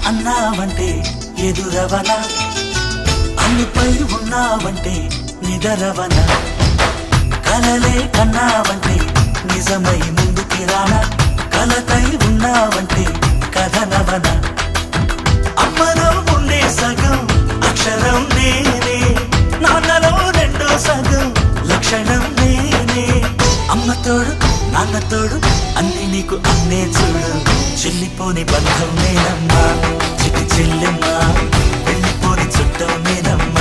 అన్నావంటే ఎదురవన, అన్నిపై ఉన్నావంటే నిదరవన, కలలే కన్నావంటే నిజమై ముందుకి రానా, కలతై ఉన్నావంటే కథనవన. అమ్మలో ఉండే సగం అక్షరం నేనే, నాన్నలో రెండో సగం లక్షణం నేనే. అమ్మ తోడు నాన్న తోడు అన్ని నీకు అన్నే చూడు, చెల్లిపోని బంధం నేనమ్మా, చిటి చెల్లెమ్మా, వెళ్ళిపోని చుట్టం నేనమ్మా.